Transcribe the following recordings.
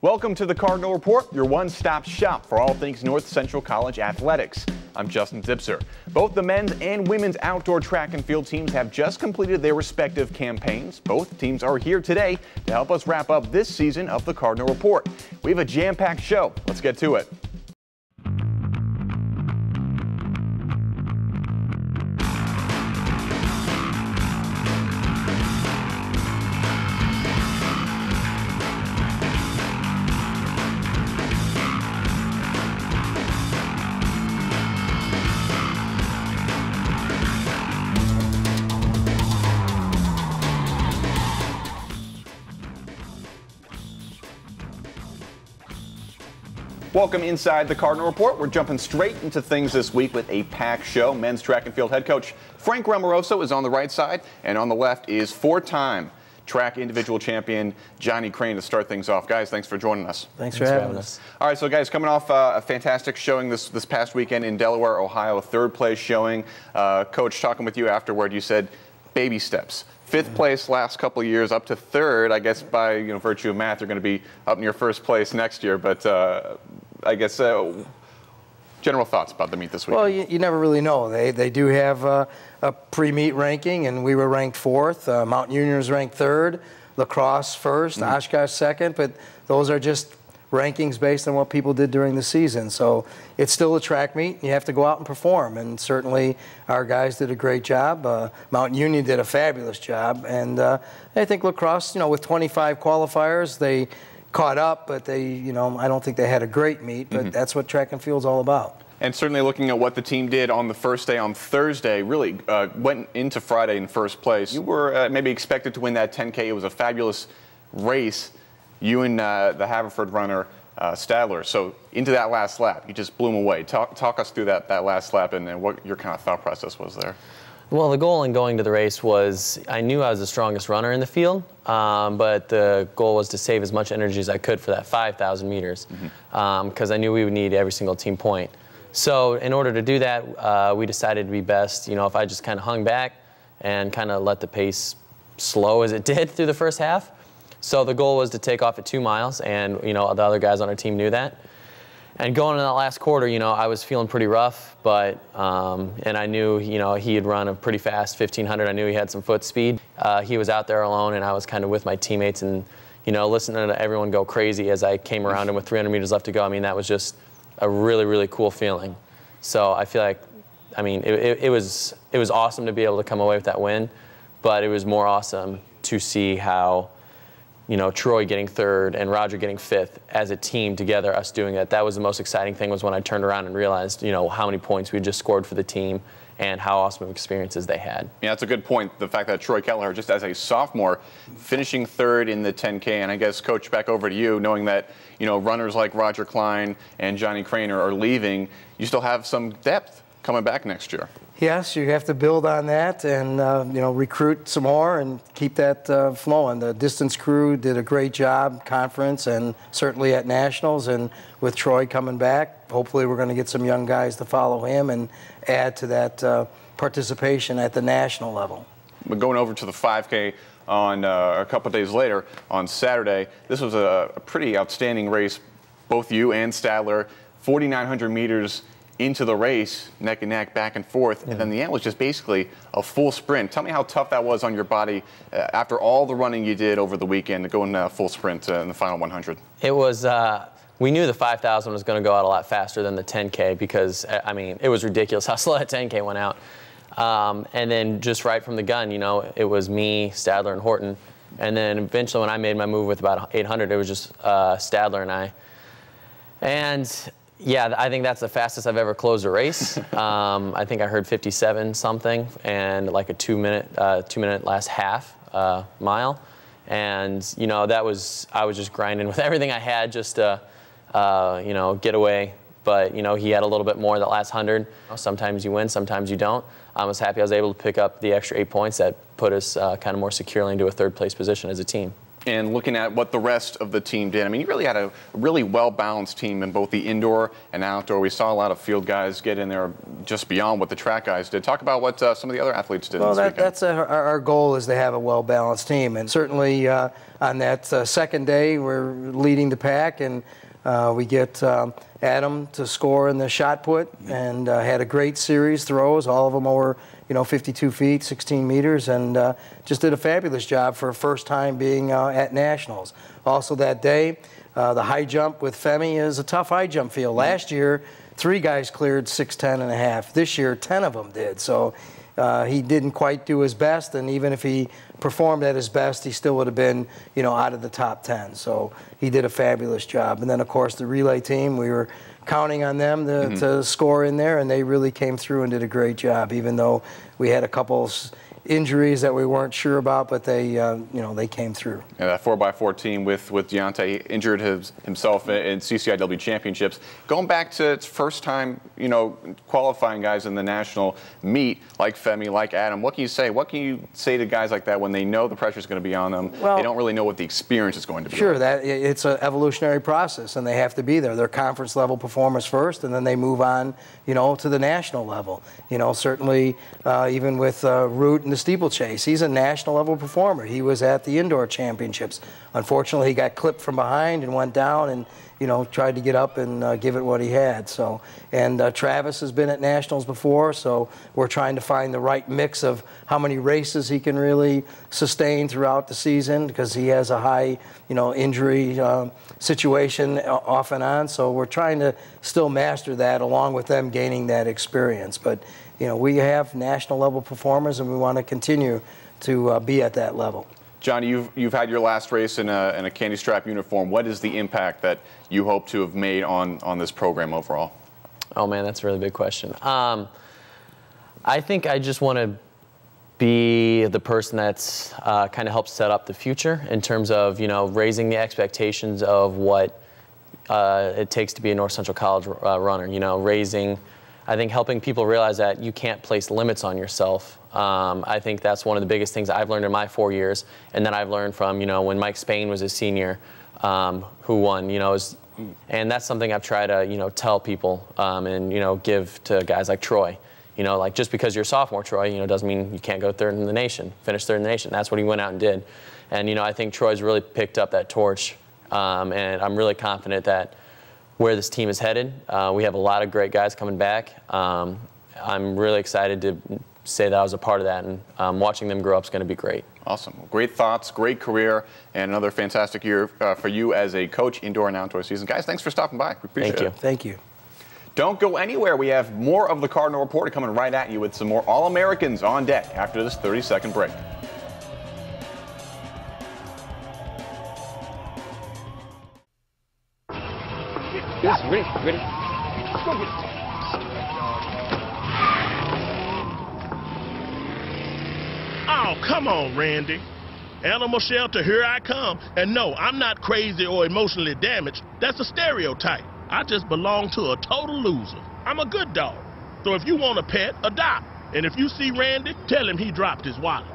Welcome to the Cardinal Report, your one-stop shop for all things North Central College athletics. I'm Justin Zipser. Both the men's and women's outdoor track and field teams have just completed their respective campaigns. Both teams are here today to help us wrap up this season of the Cardinal Report. We have a jam-packed show. Let's get to it. Welcome inside the Cardinal Report. We're jumping straight into things this week with a packed show. Men's track and field head coach Frank Remoroso is on the right side, and on the left is four-time track individual champion Johnny Crane to start things off. Guys, thanks for joining us. Thanks for having us. All right, so guys, coming off a fantastic showing this past weekend in Delaware, Ohio, a third-place showing. Coach, talking with you afterward, you said baby steps. Fifth place last couple of years, up to third. I guess by virtue of math, you're going to be up near first place next year. But I guess general thoughts about the meet this week. Well, you never really know. They do have a pre-meet ranking, and we were ranked fourth. Mountain Union was ranked third. Lacrosse first. Oshkosh second. But those are just rankings based on what people did during the season. So it's still a track meet. You have to go out and perform, and certainly our guys did a great job. Mountain Union did a fabulous job, and I think Lacrosse, with 25 qualifiers, they caught up, but they, I don't think they had a great meet, but that's what track and field's all about. And certainly looking at what the team did on the first day on Thursday, really went into Friday in first place. You were maybe expected to win that 10K. It was a fabulous race. You and the Haverford runner, Stadler. So into that last lap, you just blew him away. Talk us through that last lap and what your kind of thought process was there. Well, the goal in going to the race was, I knew I was the strongest runner in the field, but the goal was to save as much energy as I could for that 5,000 meters, because I knew we would need every single team point. So in order to do that, we decided to be best, if I just kind of hung back and kind of let the pace slow as it did through the first half. So the goal was to take off at 2 miles, and the other guys on our team knew that. And going into that last quarter, I was feeling pretty rough, but and I knew he had run a pretty fast 1500. I knew he had some foot speed. He was out there alone, and I was kind of with my teammates and listening to everyone go crazy as I came around him with 300 meters left to go. I mean, that was just a really, really cool feeling. So I feel like, it was awesome to be able to come away with that win, but it was more awesome to see how Troy getting third and Roger getting fifth as a team together, us doing that. That was the most exciting thing, was when I turned around and realized, how many points we just scored for the team and how awesome of experiences they had. Yeah, that's a good point. The fact that Troy Kelleher, just as a sophomore, finishing third in the 10K, and I guess, Coach, back over to you, knowing that, runners like Roger Klein and Johnny Crane are leaving, you still have some depth coming back next year. Yes, you have to build on that and, recruit some more and keep that flowing. The distance crew did a great job, conference and certainly at nationals. And with Troy coming back, hopefully we're going to get some young guys to follow him and add to that participation at the national level. But going over to the 5K on a couple days later on Saturday, this was a pretty outstanding race. Both you and Stadler, 4,900 meters into the race, neck and neck, back and forth, and then the end was just basically a full sprint. Tell me how tough that was on your body after all the running you did over the weekend to go in a full sprint in the final 100. It was, we knew the 5,000 was going to go out a lot faster than the 10K because, it was ridiculous how slow that 10K went out. And then just right from the gun, it was me, Stadler, and Horton. And then eventually when I made my move with about 800, it was just Stadler and I. And yeah, I think that's the fastest I've ever closed a race. I think I heard 57 something and like a 2 minute last half mile. And, I was just grinding with everything I had just to, get away. But, he had a little bit more that last 100. Sometimes you win, sometimes you don't. I was happy I was able to pick up the extra 8 points that put us kind of more securely into a third place position as a team. And looking at what the rest of the team did, I mean, you really had a really well-balanced team in both the indoor and outdoor. We saw a lot of field guys get in there just beyond what the track guys did. Talk about what some of the other athletes did this weekend. That's our goal, is to have a well-balanced team. And certainly on that second day, we're leading the pack, and we get Adam to score in the shot put, and had a great series throws, all of them over 52 feet, 16 meters, and just did a fabulous job for a first time being at Nationals. Also that day, the high jump with Femi is a tough high jump field. Last year, 3 guys cleared 6'10 and a half. This year, 10 of them did. So he didn't quite do his best, and even if he performed at his best, he still would have been, out of the top 10. So he did a fabulous job. And then, of course, the relay team, we were counting on them to score in there, and they really came through and did a great job, even though we had a couple injuries that we weren't sure about, but they, they came through. Yeah, that 4x4 team with Deontay injured himself in CCIW championships. Going back to its first time, qualifying guys in the national meet, like Femi, like Adam, what can you say? What can you say to guys like that when they know the pressure is going to be on them? Well, they don't really know what the experience is going to be. Sure, that it's an evolutionary process, and they have to be there. They're conference level performers first, and then they move on, to the national level. Certainly, even with Root and the steeplechase, he's a national level performer. He was at the indoor championships. Unfortunately, he got clipped from behind and went down, and tried to get up and give it what he had. So, and Travis has been at nationals before, so we're trying to find the right mix of how many races he can really sustain throughout the season, because he has a high, injury situation off and on. So we're trying to still master that, along with them gaining that experience. But we have national level performers, and we want to continue to be at that level. Johnny, you've had your last race in a candy strap uniform. What is the impact that you hope to have made on this program overall? Oh man, that's a really big question. I think I just want to be the person that's kind of helps set up the future in terms of raising the expectations of what it takes to be a North Central College runner. I think helping people realize that you can't place limits on yourself. I think that's one of the biggest things I've learned in my 4 years, and then I've learned from when Mike Spain was a senior, who won. And that's something I've tried to tell people and give to guys like Troy. Like just because you're a sophomore, Troy, doesn't mean you can't go third in the nation, finish third in the nation. That's what he went out and did. And I think Troy's really picked up that torch, and I'm really confident that where this team is headed. We have a lot of great guys coming back. I'm really excited to say that I was a part of that, and watching them grow up is going to be great. Awesome. Great thoughts, great career, and another fantastic year for you as a coach, indoor and outdoor season. Guys, thanks for stopping by. We appreciate it. Thank you. Don't go anywhere. We have more of the Cardinal Report coming right at you with some more All-Americans on deck after this 30-second break. Yes, ready. Let's go get it. Oh, come on, Randy. Animal shelter, here I come. And no, I'm not crazy or emotionally damaged. That's a stereotype. I just belong to a total loser. I'm a good dog. So if you want a pet, adopt. And if you see Randy, tell him he dropped his wallet.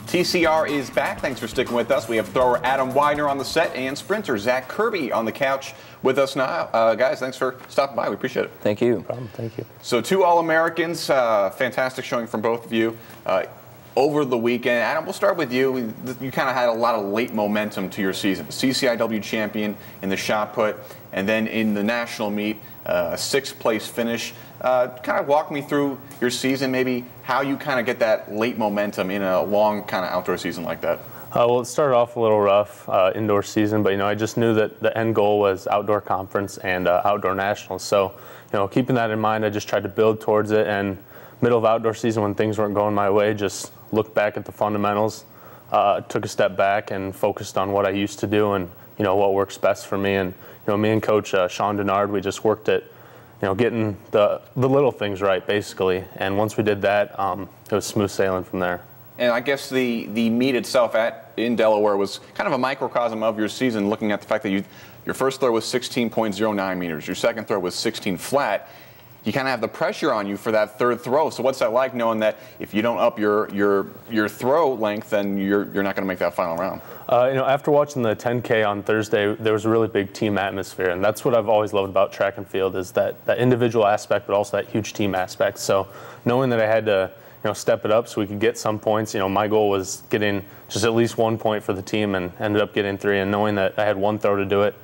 TCR is back. Thanks for sticking with us. We have thrower Adam Widener on the set and sprinter Zach Kirby on the couch with us now. Guys, thanks for stopping by. We appreciate it. Thank you. No problem. Thank you. So 2 All-Americans, fantastic showing from both of you over the weekend. Adam, we'll start with you. You kind of had a lot of late momentum to your season. CCIW champion in the shot put, and then in the national meet, a 6th place finish. Kind of walk me through your season, maybe how you kind of get that late momentum in a long kind of outdoor season like that. Well, it started off a little rough, indoor season, but I just knew that the end goal was outdoor conference and outdoor nationals. So, keeping that in mind, I just tried to build towards it. And middle of outdoor season, when things weren't going my way, just looked back at the fundamentals, took a step back and focused on what I used to do and what works best for me. And me and Coach Sean Denard, we just worked at getting the little things right, basically. And once we did that, it was smooth sailing from there. And I guess the meet itself in Delaware was kind of a microcosm of your season, looking at the fact that you Your first throw was 16.09 meters. Your second throw was 16 flat. You kind of have the pressure on you for that third throw. So what's that like, knowing that if you don't up your throw length, then you're not going to make that final round? After watching the 10K on Thursday, there was a really big team atmosphere, and that's what I've always loved about track and field, is that individual aspect, but also that huge team aspect. So knowing that I had to step it up so we could get some points. My goal was getting just at least 1 point for the team, and ended up getting 3. And knowing that I had one throw to do it,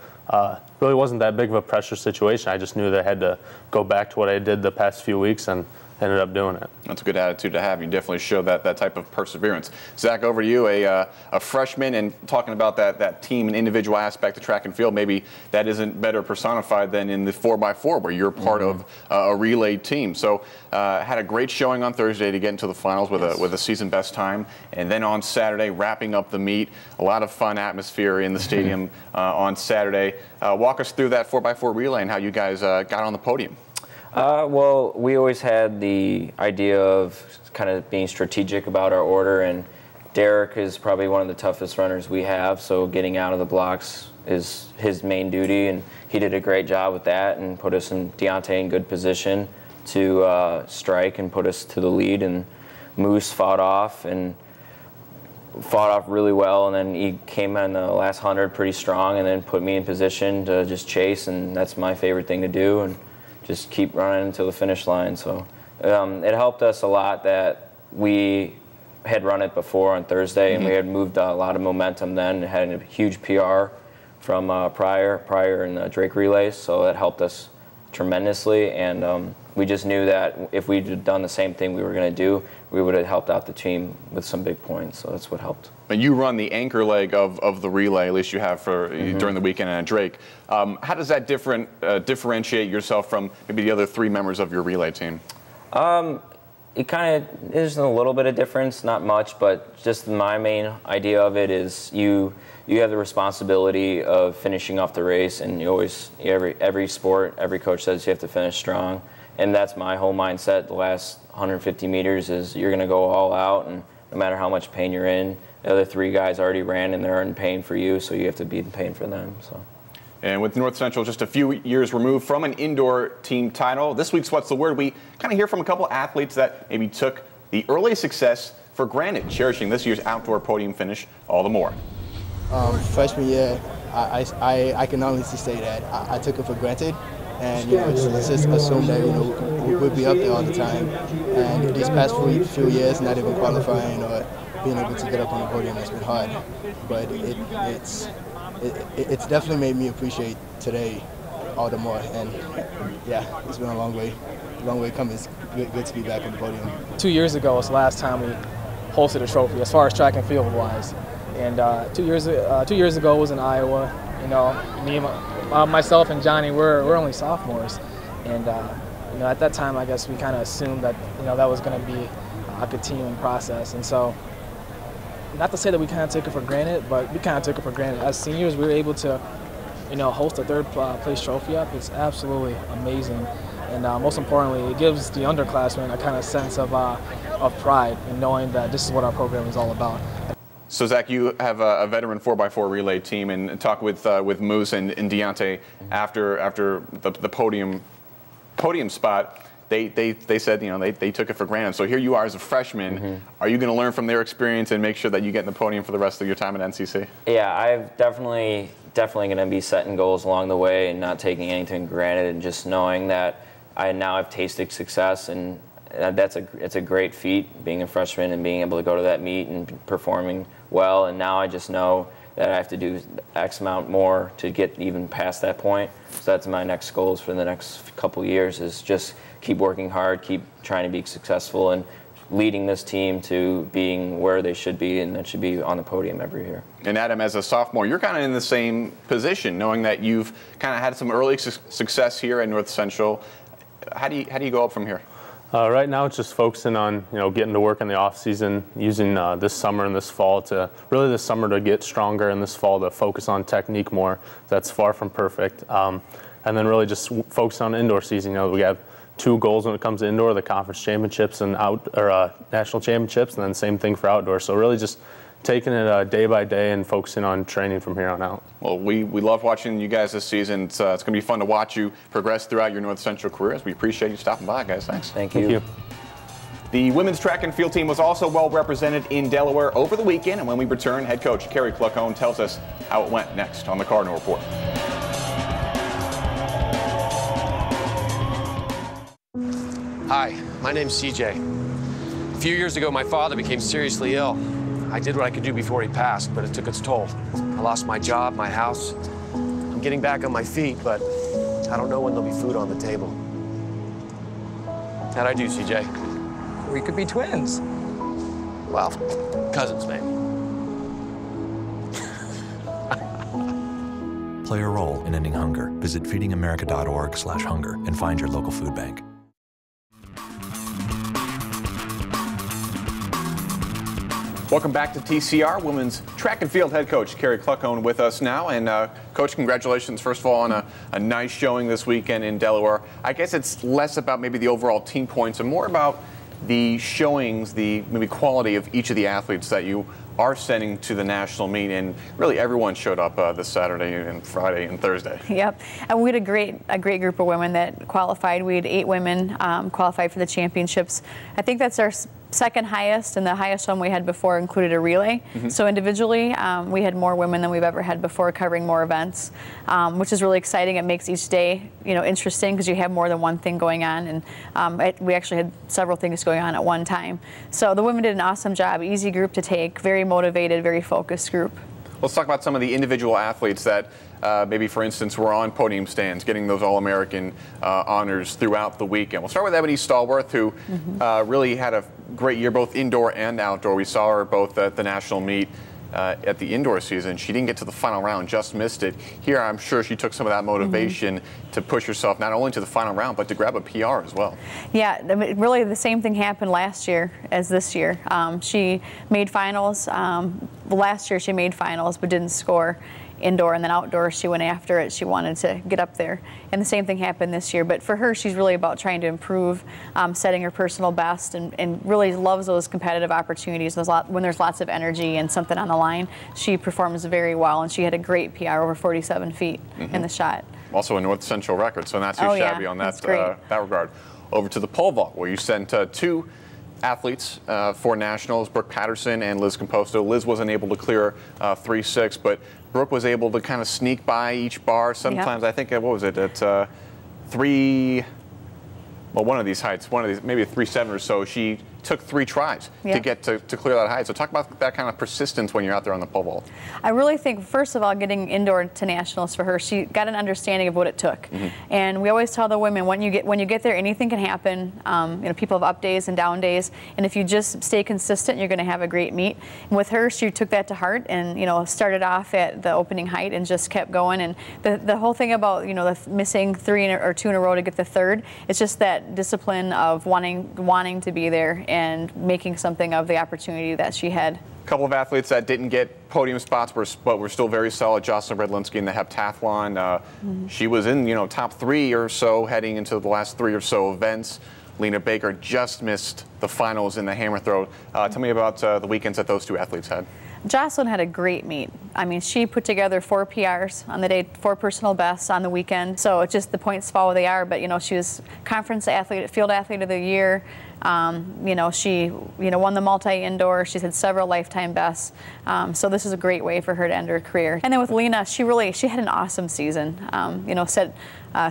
really wasn't that big of a pressure situation. I just knew that I had to go back to what I did the past few weeks, and ended up doing it. That's a good attitude to have. You definitely show that type of perseverance. Zach, over to you, a freshman, and talking about that team and individual aspect of track and field. Maybe that isn't better personified than in the 4x4, where you're part of a relay team. So had a great showing on Thursday to get into the finals with a season best time, and then on Saturday wrapping up the meet. A lot of fun atmosphere in the stadium on Saturday. Walk us through that 4x4 relay and how you guys got on the podium. Well, we always had the idea of kind of being strategic about our order, and Derek is probably one of the toughest runners we have, so getting out of the blocks is his main duty, and he did a great job with that and put us in Deontay in good position to strike and put us to the lead. And Moose fought off really well, and then he came in the last 100 pretty strong, and then put me in position to just chase, and that's my favorite thing to do, and just keep running until the finish line. So it helped us a lot that we had run it before on Thursday, and we had moved a lot of momentum then, had a huge PR from prior in the Drake relays, so that helped us tremendously. And we just knew that if we'd done the same thing we were going to do, we would have helped out the team with some big points. So that's what helped. And you run the anchor leg of the relay, at least you have for during the weekend at Drake. How does that differentiate yourself from maybe the other 3 members of your relay team? It kind of is a little bit of difference, not much, but just my main idea of it is you have the responsibility of finishing off the race, and every sport, every coach says you have to finish strong, and that's my whole mindset. The last 150 meters is you're going to go all out, and no matter how much pain you're in, the other 3 guys already ran and they're in pain for you, so you have to be in pain for them. So. And with North Central just a few years removed from an indoor team title, this week's What's the Word? We kind of hear from a couple athletes that maybe took the early success for granted, cherishing this year's outdoor podium finish all the more. Freshman year, I can honestly say that I took it for granted, and just assumed that we'd be up there all the time. And these past few years, not even qualifying or being able to get up on the podium has been hard. But it's definitely made me appreciate today all the more. And yeah, it's been a long way coming. It's good to be back on the podium. 2 years ago was the last time we hosted a trophy as far as track and field wise. And 2 years ago was in Iowa. Myself and Johnny, we're only sophomores, and at that time, I guess we kind of assumed that that was going to be a continuing process. And so, not to say that we kind of took it for granted, but we kind of took it for granted. As seniors, we were able to, host a third place trophy up. It's absolutely amazing, and most importantly, it gives the underclassmen a kind of sense of pride in knowing that this is what our program is all about. So Zach, you have a veteran 4x4 relay team, and talk with Moose and Deontay after the podium spot. They said they took it for granted. So here you are as a freshman. Are you going to learn from their experience and make sure that you get in the podium for the rest of your time at NCC? Yeah, I've definitely going to be setting goals along the way and not taking anything for granted, and just knowing that I've tasted success, and it's a great feat being a freshman and being able to go to that meet and performing well. And now I just know that I have to do X amount more to get even past that point. So that's my next goals for the next couple years, is just keep working hard, keep trying to be successful, and leading this team to being where they should be, and that should be on the podium every year. And Adam, as a sophomore, you're kind of in the same position, knowing that you've kind of had some early success here at North Central. How do you go up from here? Right now, it's just focusing on getting to work in the off season, using this summer and this fall to this summer to get stronger, and this fall to focus on technique more. That's far from perfect, and then really just focus on indoor season. We have 2 goals when it comes to indoor: the conference championships and national championships, and then same thing for outdoor. So really just taking it day by day and focusing on training from here on out. Well, we love watching you guys this season. It's going to be fun to watch you progress throughout your North Central careers. We appreciate you stopping by, guys. Thanks. Thank you. Thank you. The women's track and field team was also well represented in Delaware over the weekend, and when we return, head coach Kerry Cluckone tells us how it went next on the Cardinal Report. Hi, my name's CJ. A few years ago, my father became seriously ill. I did what I could do before he passed, but it took its toll. I lost my job, my house. I'm getting back on my feet, but I don't know when there'll be food on the table. How'd I do, CJ? We could be twins. Well, cousins, maybe. Play a role in ending hunger. Visit feedingamerica.org/hunger and find your local food bank. Welcome back to TCR. Women's track and field head coach Kerry Cluckone with us now. And Coach, congratulations, first of all, on a nice showing this weekend in Delaware. I guess it's less about maybe the overall team points and more about the showings, the maybe quality of each of the athletes that you are sending to the national meet, and really everyone showed up this Saturday and Friday and Thursday. Yep, and we had a great group of women that qualified. We had 8 women qualified for the championships. I think that's our second highest, and the highest one we had before included a relay. So individually, we had more women than we've ever had before, covering more events, which is really exciting. It makes each day, interesting because you have more than one thing going on, and we actually had several things going on at one time. So the women did an awesome job. Easy group to take, very motivated, very focused group. Let's talk about some of the individual athletes that maybe, for instance, were on podium stands, getting those All-American honors throughout the weekend. We'll start with Ebony Stallworth, who really had a great year, both indoor and outdoor. We saw her both at the national meet at the indoor season. She didn't get to the final round, just missed it. Here, I'm sure she took some of that motivation to push herself not only to the final round, but to grab a PR as well. Yeah, I mean, really the same thing happened last year as this year. She made finals. Last year she made finals but didn't score indoor, and then outdoor she went after it. She wanted to get up there, and the same thing happened this year. But for her, she's really about trying to improve, setting her personal best, and really loves those competitive opportunities. When there's lots of energy and something on the line, she performs very well, and she had a great PR over 47 feet in the shot. Also a North Central record, so not too shabby on that that regard. Over to the pole vault, where you sent 2 athletes for nationals, Brooke Patterson and Liz Composto. Liz wasn't able to clear 3.6, but Brooke was able to kind of sneak by each bar. Sometimes, I think, what was it, at 3, well, one of these heights, maybe a 3.7 or so, she took 3 tries to get to clear that height. So talk about that kind of persistence when you're out there on the pole vault. I really think, first of all, getting indoor to nationals for her, she got an understanding of what it took. And we always tell the women, when you get there, anything can happen. People have up days and down days, and if you just stay consistent, you're going to have a great meet. And with her, she took that to heart, and started off at the opening height and just kept going. And the whole thing about the missing 3 or 2 in a row to get the 3rd, it's just that discipline of wanting to be there and making something of the opportunity that she had. A couple of athletes that didn't get podium spots, but were still very solid. Jocelyn Redlinski in the heptathlon. She was in top 3 or so heading into the last 3 or so events. Lena Baker just missed the finals in the hammer throw. Tell me about the weekends that those 2 athletes had. Jocelyn had a great meet. I mean, she put together 4 PRs on the day, 4 personal bests on the weekend. So it's just the points fall where they are. But she was conference athlete, field athlete of the year. She won the multi-indoor. She's had several lifetime bests. So this is a great way for her to end her career. And then with Lena, she had an awesome season. Set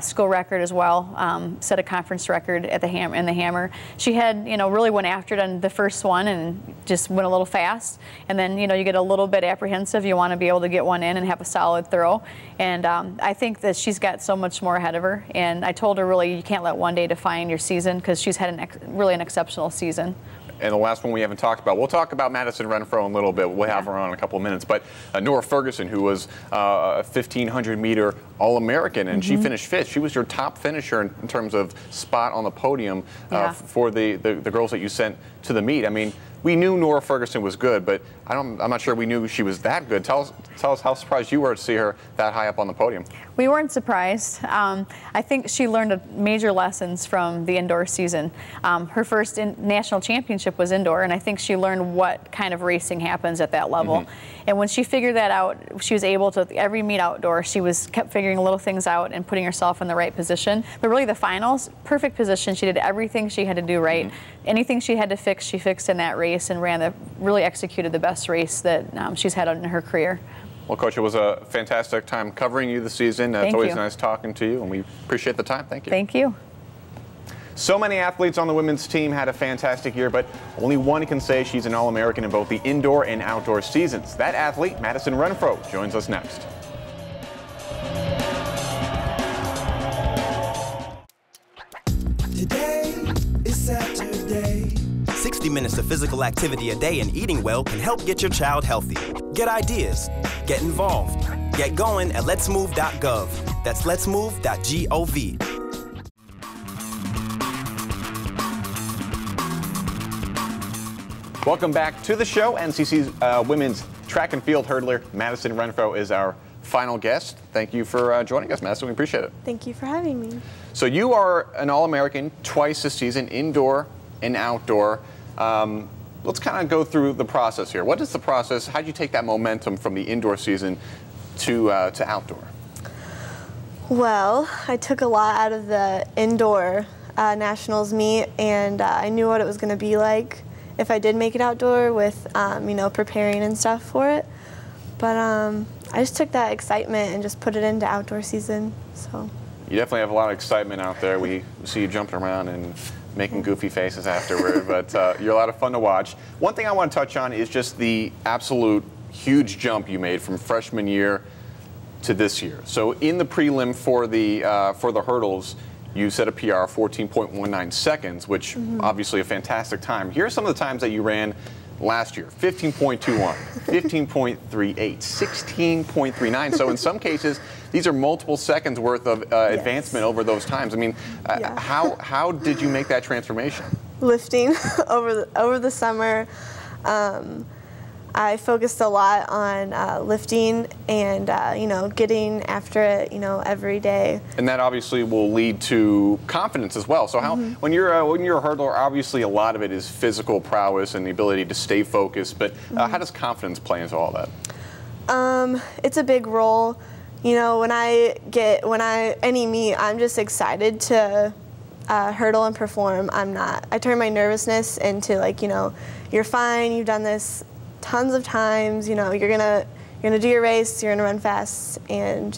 school record as well. Set a conference record at the hammer. She had really went after it on the first one and just went a little fast. And then you get a little bit apprehensive. You want to be able to get one in and have a solid throw. And I think that she's got so much more ahead of her. And I told her really you can't let one day define your season, because she's had really an exceptional season. And the last one we haven't talked about, we'll talk about Madison Renfro in a little bit. We'll have her on in a couple of minutes. But Nora Ferguson, who was a 1,500-meter All-American, and she finished 5th. She was your top finisher in terms of spot on the podium for the girls that you sent to the meet. I mean, we knew Nora Ferguson was good, but I'm not sure we knew she was that good. Tell tell us how surprised you were to see her that high up on the podium. We weren't surprised. I think she learned major lessons from the indoor season. Her first national championship was indoor, and I think she learned what kind of racing happens at that level. And when she figured that out, she was able to, every meet outdoor, she kept figuring little things out and putting herself in the right position. But really the finals, perfect position. She did everything she had to do right. Anything she had to fix, she fixed in that race and really executed the best race that she's had in her career. Well, Coach, it was a fantastic time covering you this season. It's always nice talking to you, and we appreciate the time. Thank you. Thank you. So many athletes on the women's team had a fantastic year, but only one can say she's an All-American in both the indoor and outdoor seasons. That athlete, Madison Renfro, joins us next. Today is Saturday. 60 minutes of physical activity a day and eating well can help get your child healthy. Get ideas, get involved, get going at letsmove.gov. That's letsmove.gov. Welcome back to the show. NCC's women's track and field hurdler, Madison Renfro, is our final guest. Thank you for joining us, Madison. We appreciate it. Thank you for having me. So you are an All-American twice this season, indoor and outdoor. Let's kind of go through the process here. What is the process? How did you take that momentum from the indoor season to outdoor? Well, I took a lot out of the indoor nationals meet, and I knew what it was going to be like if I did make it outdoor with, you know, preparing and stuff for it. But I just took that excitement and just put it into outdoor season. So you definitely have a lot of excitement out there. We see you jumping around and making goofy faces afterward, but you're a lot of fun to watch. One thing I want to touch on is just the absolute huge jump you made from freshman year to this year. So in the prelim for the hurdles, you set a PR of 14.19 seconds, which obviously a fantastic time. Here are some of the times that you ran last year: 15.21, 15.38, 16.39. So in some cases, these are multiple seconds worth of advancement over those times. I mean, how did you make that transformation? Lifting over the summer. I focused a lot on lifting and you know, getting after it, you know, every day. And that obviously will lead to confidence as well. So how, when you're a hurdler, obviously a lot of it is physical prowess and the ability to stay focused. But how does confidence play into all that? It's a big role. You know, any meet, I'm just excited to hurdle and perform. I turn my nervousness into, like, you know, you're fine. You've done this tons of times. You know, you're gonna do your race, you're gonna run fast, and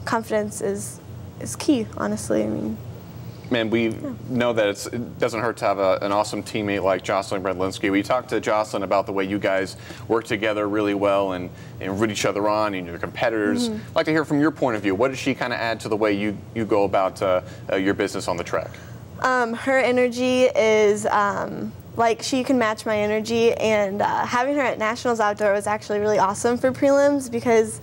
confidence is key, honestly. I mean, man, we know that it doesn't hurt to have an awesome teammate like Jocelyn Bredlinski. We talked to Jocelyn about the way you guys work together really well and root each other on, and you're competitors. I'd like to hear from your point of view. What does she kind of add to the way you go about your business on the track? Her energy is like, she can match my energy, and having her at Nationals Outdoor was actually really awesome for prelims, because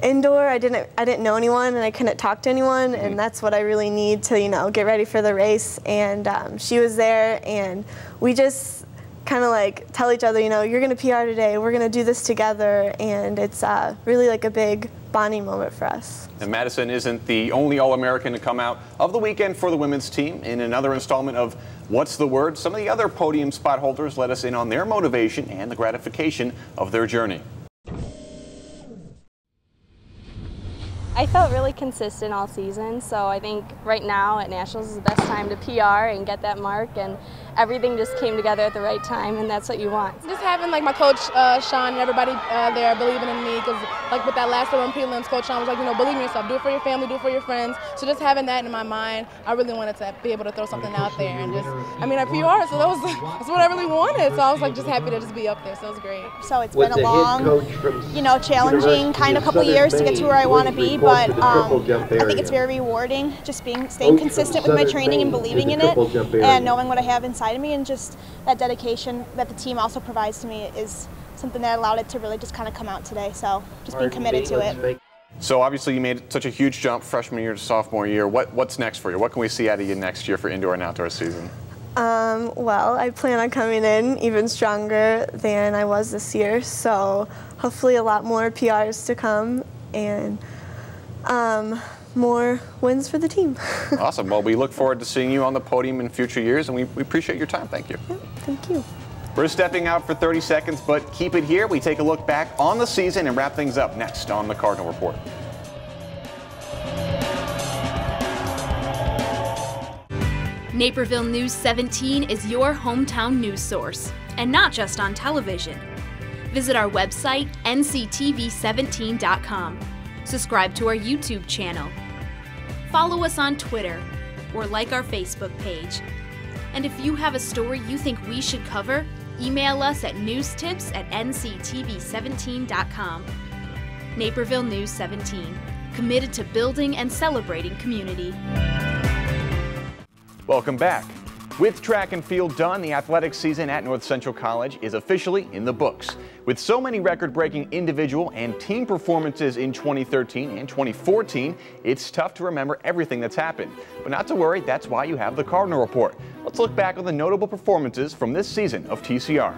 indoor I didn't know anyone and I couldn't talk to anyone, and that's what I really need to, you know, get ready for the race. And she was there, and we just kind of like tell each other, you know, you're going to PR today, we're going to do this together, and it's really like a big bonding moment for us. And Madison isn't the only All-American to come out of the weekend for the women's team. In another installment of What's the Word, some of the other podium spot holders let us in on their motivation and the gratification of their journey. I felt really consistent all season, so I think right now at Nationals is the best time to PR and get that mark, and everything just came together at the right time, and that's what you want. Just having like my coach Sean and everybody there believing in me, because like with that last one prelims, Coach Sean was like, you know, believe in yourself, do it for your family, do it for your friends. So just having that in my mind, I really wanted to be able to throw something out there, and just, I mean, I PR, so that's what I really wanted. So I was like just happy to just be up there, so it was great. So it's been a long, you know, challenging kind of couple years to get to where I want to be, but I think it's very rewarding just staying consistent with my training and believing in it, and knowing what I have inside of me, and just that dedication that the team also provides to me is something that allowed it to really just kind of come out today. So just being committed to it. So obviously you made such a huge jump freshman year to sophomore year. What's next for you? What can we see out of you next year for indoor and outdoor season? Well, I plan on coming in even stronger than I was this year, so hopefully a lot more PRs to come and more wins for the team. Awesome. Well, we look forward to seeing you on the podium in future years, and we appreciate your time. Thank you. Yeah, thank you. We're stepping out for 30 seconds, but keep it here. We take a look back on the season and wrap things up next on the Cardinal Report. Naperville News 17 is your hometown news source, and not just on television. Visit our website, nctv17.com. Subscribe to our YouTube channel. Follow us on Twitter, or like our Facebook page. And if you have a story you think we should cover, email us at newstips@nctv17.com. Naperville News 17, committed to building and celebrating community. Welcome back. With track and field done, the athletic season at North Central College is officially in the books. With so many record-breaking individual and team performances in 2013 and 2014, it's tough to remember everything that's happened. But not to worry, that's why you have the Cardinal Report. Let's look back on the notable performances from this season of TCR.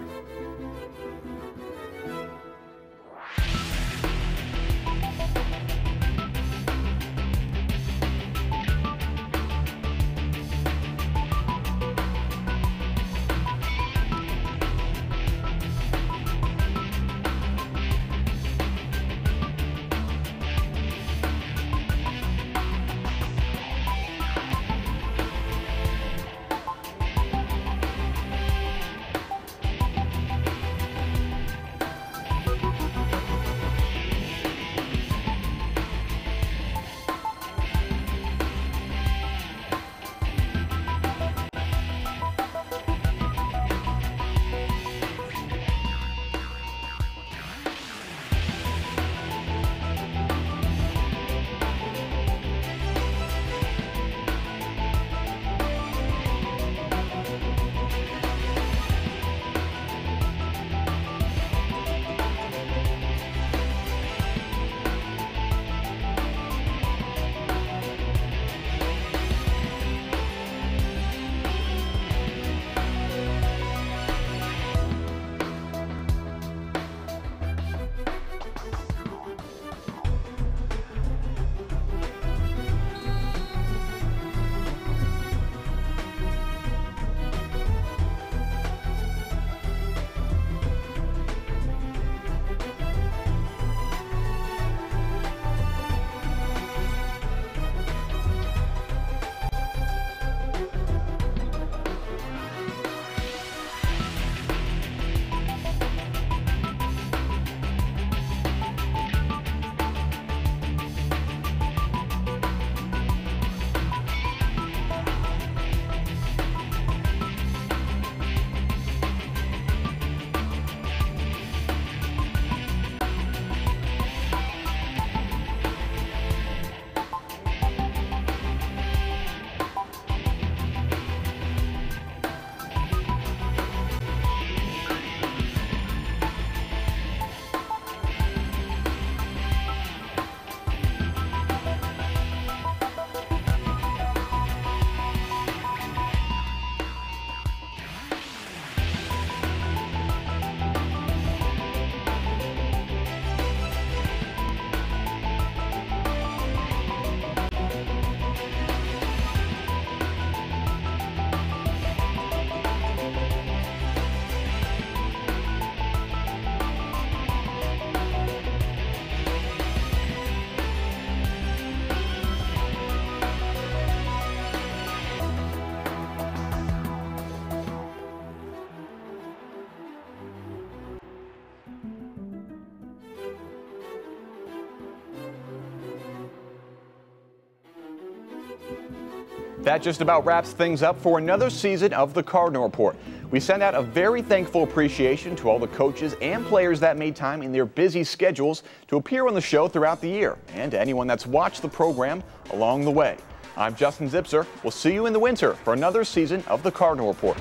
That just about wraps things up for another season of the Cardinal Report. We send out a very thankful appreciation to all the coaches and players that made time in their busy schedules to appear on the show throughout the year, and to anyone that's watched the program along the way. I'm Justin Zipser. We'll see you in the winter for another season of the Cardinal Report.